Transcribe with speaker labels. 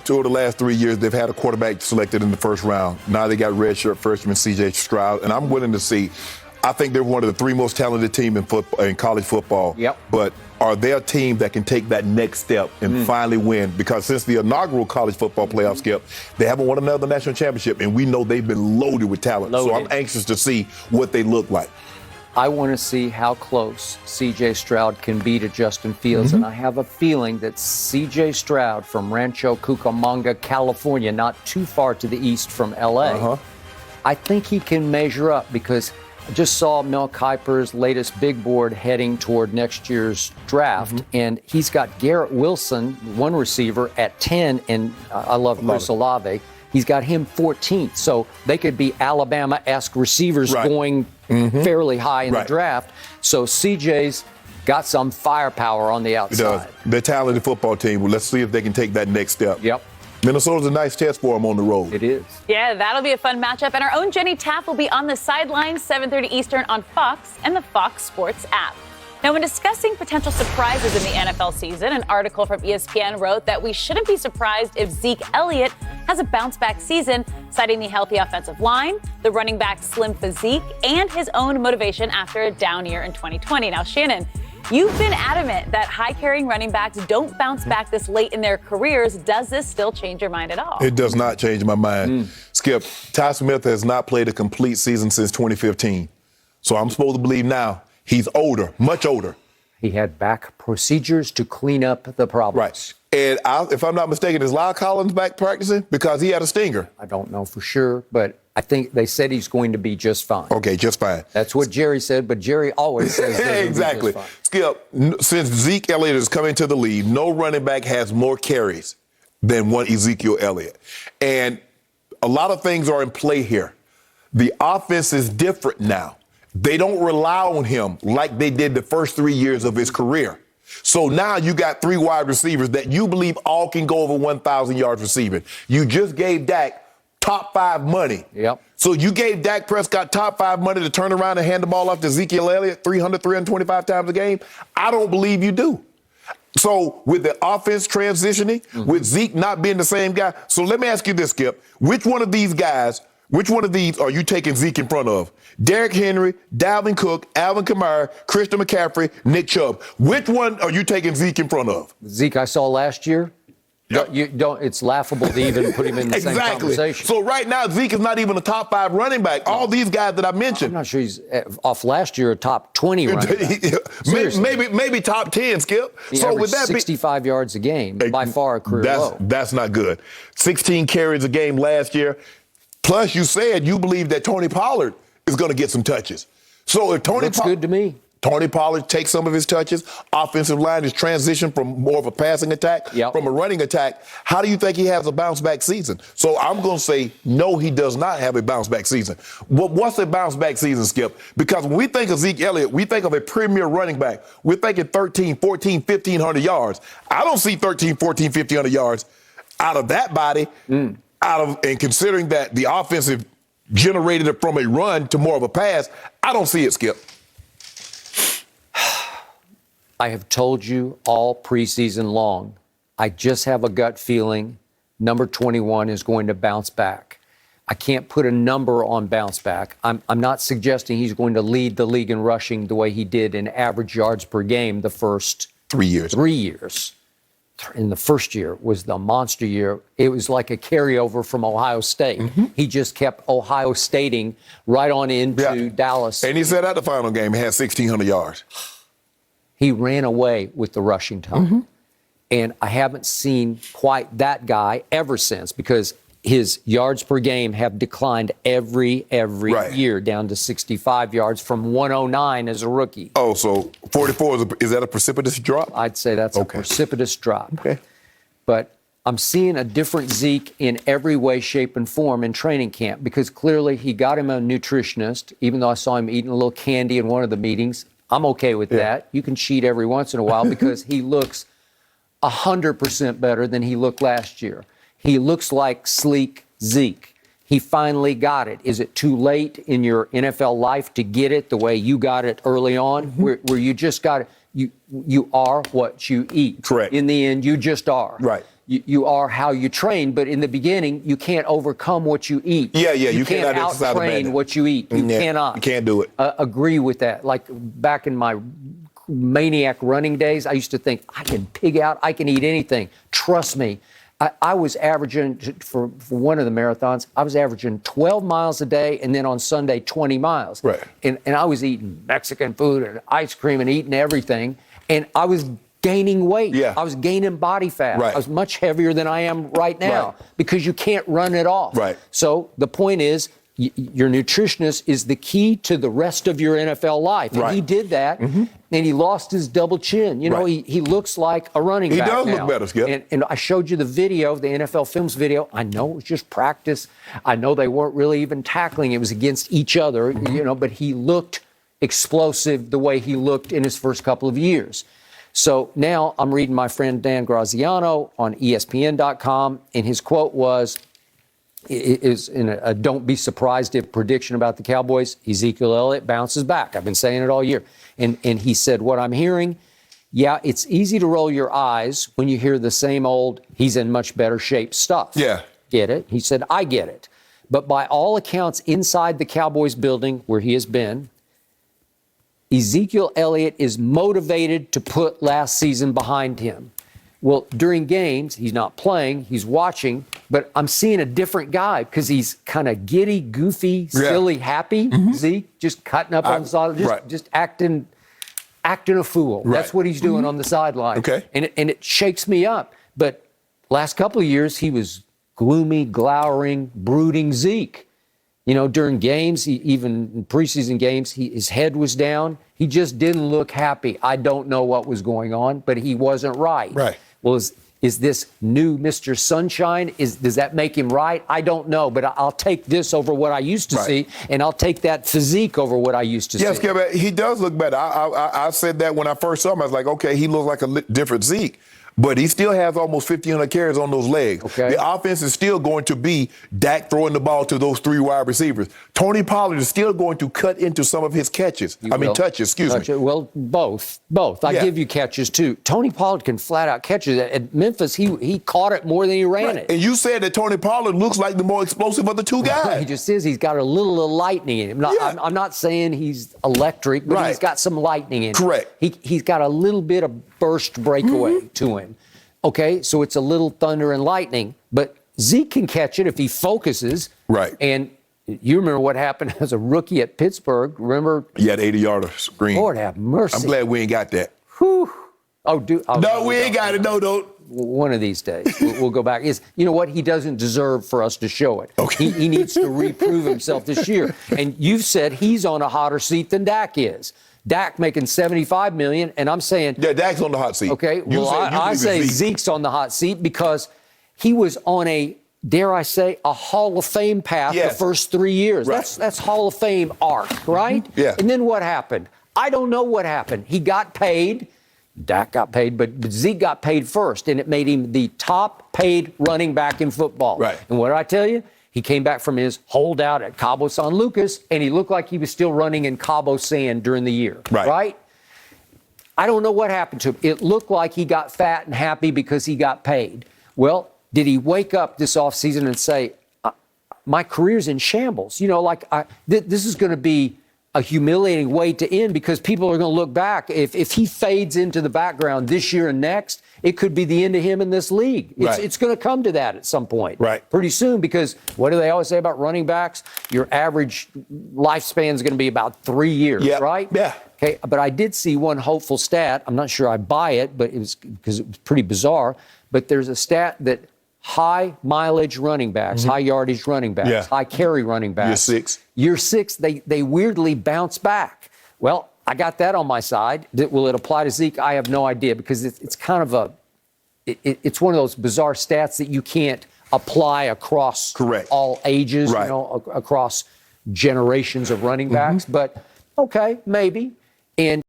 Speaker 1: two of the last 3 years, they've had a quarterback selected in the first round. Now they got redshirt freshman C.J. Stroud, and I'm willing to see. I think they're one of the three most talented teams in college football.
Speaker 2: Yep.
Speaker 1: But are they a team that can take that next step and finally win? Because since the inaugural college football playoff, Skip, they haven't won another national championship, and we know they've been loaded with talent. So I'm anxious to see what they look like.
Speaker 2: I want to see how close C.J. Stroud can be to Justin Fields, and I have a feeling that C.J. Stroud from Rancho Cucamonga, California, not too far to the east from L.A., I think he can measure up because I just saw Mel Kiper's latest big board heading toward next year's draft, and he's got Garrett Wilson, one receiver, at 10, and I love Chris Olave. He's got him 14th, so they could be Alabama-esque receivers going fairly high in the draft. So CJ's got some firepower on the outside.
Speaker 1: He does. They're a talented football team. Well, let's see if they can take that next step.
Speaker 2: Yep.
Speaker 1: Minnesota's a nice test for them on the road.
Speaker 2: It is.
Speaker 3: Yeah, that'll be a fun matchup. And our own Jenny Tapp will be on the sidelines, 7:30 Eastern on Fox and the Fox Sports app. Now, when discussing potential surprises in the NFL season, an article from ESPN wrote that we shouldn't be surprised if Zeke Elliott has a bounce-back season, citing the healthy offensive line, the running back's slim physique, and his own motivation after a down year in 2020. Now, Shannon, you've been adamant that high-carrying running backs don't bounce back this late in their careers. Does this still change your mind at all?
Speaker 1: It does not change my mind. Skip, Ty Smith has not played a complete season since 2015. So I'm supposed to believe now he's older, much older.
Speaker 2: He had back procedures to clean up the problems.
Speaker 1: Right. And if I'm not mistaken, is Lyle Collins back practicing? Because he had a stinger.
Speaker 2: I don't know for sure, but I think they said he's going to be just fine.
Speaker 1: Okay, just fine.
Speaker 2: That's what Jerry said, but Jerry always says
Speaker 1: exactly. Skip, since Zeke Elliott has come into the league, no running back has more carries than one Ezekiel Elliott. And a lot of things are in play here. The offense is different now. They don't rely on him like they did the first 3 years of his career. So now you got three wide receivers that you believe all can go over 1,000 yards receiving. You just gave Dak top 5 money.
Speaker 2: Yep.
Speaker 1: So you gave Dak Prescott top 5 money to turn around and hand the ball off to Ezekiel Elliott 325 times a game? I don't believe you do. So with the offense transitioning, with Zeke not being the same guy, so let me ask you this, Skip. Which one of these are you taking Zeke in front of? Derrick Henry, Dalvin Cook, Alvin Kamara, Christian McCaffrey, Nick Chubb. Which one are you taking Zeke in front of?
Speaker 2: Zeke I saw last year.
Speaker 1: Yep.
Speaker 2: It's laughable to even put him in the same conversation.
Speaker 1: So right now, Zeke is not even a top 5 running back. All these guys that I mentioned.
Speaker 2: I'm not sure he's off last year a top 20 running back.
Speaker 1: maybe top 10, Skip.
Speaker 2: He
Speaker 1: so with that
Speaker 2: 65 yards a game, by far a career low.
Speaker 1: That's not good. 16 carries a game last year. Plus, you said you believe that Tony Pollard is going to get some touches. So if
Speaker 2: Looks good to me.
Speaker 1: Tony Pollard takes some of his touches, offensive line is transitioned from more of a passing attack from a running attack. How do you think he has a bounce-back season? So I'm going to say, no, he does not have a bounce-back season. What's a bounce-back season, Skip? Because when we think of Zeke Elliott, we think of a premier running back. We're thinking 13, 14, 1,500 yards. I don't see 13, 14, 1,500 yards out of that body, and considering that the offensive generated it from a run to more of a pass, I don't see it, Skip.
Speaker 2: I have told you all preseason long, I just have a gut feeling number 21 is going to bounce back. I can't put a number on bounce back. I'm not suggesting he's going to lead the league in rushing the way he did in average yards per game the first
Speaker 1: 3 years.
Speaker 2: 3 years. In the first year was the monster year. It was like a carryover from Ohio State. He just kept Ohio Stating right on into Dallas.
Speaker 1: And he said at the final game he had 1,600 yards.
Speaker 2: He ran away with the rushing time. And I haven't seen quite that guy ever since because his yards per game have declined every year down to 65 yards from 109 as a rookie.
Speaker 1: Oh, so 44, is that a precipitous drop?
Speaker 2: I'd say that's a precipitous drop.
Speaker 1: Okay.
Speaker 2: But I'm seeing a different Zeke in every way, shape, and form in training camp because clearly he got him a nutritionist, even though I saw him eating a little candy in one of the meetings. I'm okay with that. You can cheat every once in a while because he looks 100% better than he looked last year. He looks like sleek Zeke. He finally got it. Is it too late in your NFL life to get it the way you got it early on, where you just got it? You are what you eat.
Speaker 1: Correct.
Speaker 2: In the end, you just are.
Speaker 1: Right.
Speaker 2: you are how you train, but in the beginning, you can't overcome what you eat.
Speaker 1: Yeah, you
Speaker 2: can't
Speaker 1: cannot exercise
Speaker 2: out-train what you eat. You cannot.
Speaker 1: You can't do it.
Speaker 2: Agree with that. Like back in my maniac running days, I used to think, I can pig out, I can eat anything. Trust me. I was averaging, for one of the marathons, I was averaging 12 miles a day, and then on Sunday, 20 miles.
Speaker 1: Right.
Speaker 2: And I was eating Mexican food and ice cream and eating everything, and I was gaining weight.
Speaker 1: Yeah.
Speaker 2: I was gaining body fat.
Speaker 1: Right.
Speaker 2: I was much heavier than I am right now because you can't run it off.
Speaker 1: Right.
Speaker 2: So the point is, your nutritionist is the key to the rest of your NFL life. And he did that, and he lost his double chin. You know, he looks like a running back now.
Speaker 1: He does look better, Skip.
Speaker 2: And I showed you the video, the NFL Films video. I know it was just practice. I know they weren't really even tackling. It was against each other, you know, but he looked explosive the way he looked in his first couple of years. So now I'm reading my friend Dan Graziano on ESPN.com, and his quote was, is in a don't be surprised if prediction about the Cowboys, Ezekiel Elliott bounces back. I've been saying it all year. And he said, what I'm hearing, yeah, it's easy to roll your eyes when you hear the same old, he's in much better shape stuff.
Speaker 1: Yeah.
Speaker 2: Get it? He said, I get it. But by all accounts, inside the Cowboys building where he has been, Ezekiel Elliott is motivated to put last season behind him. Well, during games, he's not playing, he's watching, but I'm seeing a different guy because he's kind of giddy, goofy, silly, happy. Zeke, just cutting up on the side, just acting a fool.
Speaker 1: Right.
Speaker 2: That's what he's doing on the sideline.
Speaker 1: Okay.
Speaker 2: And it shakes me up. But last couple of years, he was gloomy, glowering, brooding Zeke. You know, during games, even in preseason games, his head was down. He just didn't look happy. I don't know what was going on, but he wasn't right.
Speaker 1: Right.
Speaker 2: Well, is this new Mr. Sunshine? Does that make him right? I don't know, but I'll take this over what I used to see, and I'll take that physique over what I used to see.
Speaker 1: Yes, Skip, he does look better. I said that when I first saw him. I was like, okay, he looks like a different Zeke. But he still has almost 1,500 carries on those legs.
Speaker 2: Okay.
Speaker 1: The offense is still going to be Dak throwing the ball to those three wide receivers. Tony Pollard is still going to cut into some of his catches. Touches, excuse me.
Speaker 2: Well, both. I give you catches, too. Tony Pollard can flat out catch it. At Memphis, he caught it more than he ran it.
Speaker 1: And you said that Tony Pollard looks like the more explosive of the two guys.
Speaker 2: He just is. He's got a little lightning in him. I'm not saying he's electric, but he's got some lightning in him.
Speaker 1: Correct.
Speaker 2: He's got a little bit of burst breakaway to him. Okay, so it's a little thunder and lightning, but Zeke can catch it if he focuses.
Speaker 1: Right.
Speaker 2: And you remember what happened as a rookie at Pittsburgh. Remember?
Speaker 1: He had 80-yarder screen.
Speaker 2: Lord have mercy.
Speaker 1: I'm glad we ain't got that.
Speaker 2: Whew. Oh, dude. Oh,
Speaker 1: no, we ain't got it. No, don't.
Speaker 2: One of these days, we'll go back. You know what? He doesn't deserve for us to show it.
Speaker 1: Okay.
Speaker 2: He needs to reprove himself this year. And you've said he's on a hotter seat than Dak is. Dak making $75 million, and I'm saying...
Speaker 1: Yeah, Dak's on the hot seat.
Speaker 2: Okay, well, I say Zeke's on the hot seat because he was on a, dare I say, a Hall of Fame path the first 3 years.
Speaker 1: Right.
Speaker 2: That's Hall of Fame arc, right?
Speaker 1: Yeah.
Speaker 2: And then what happened? I don't know what happened. He got paid. Dak got paid, but Zeke got paid first, and it made him the top paid running back in football.
Speaker 1: Right.
Speaker 2: And what did I tell you? He came back from his holdout at Cabo San Lucas, and he looked like he was still running in Cabo San during the year. Right? I don't know what happened to him. It looked like he got fat and happy because he got paid. Well, did he wake up this offseason and say, my career's in shambles? You know, like this is going to be a humiliating way to end because people are going to look back. If he fades into the background this year and next, it could be the end of him in this league. It's going to come to that at some point. Pretty soon, because what do they always say about running backs? Your average lifespan is going to be about 3 years, right?
Speaker 1: Yeah.
Speaker 2: Okay, but I did see one hopeful stat. I'm not sure I buy it, but it was because it was pretty bizarre. But there's a stat that high mileage running backs, high yardage running backs, high carry running backs. Year six, they weirdly bounce back. Well, I got that on my side. Will it apply to Zeke? I have no idea because it's kind of it's one of those bizarre stats that you can't apply across all ages, you know, across generations of running backs. But okay, maybe. And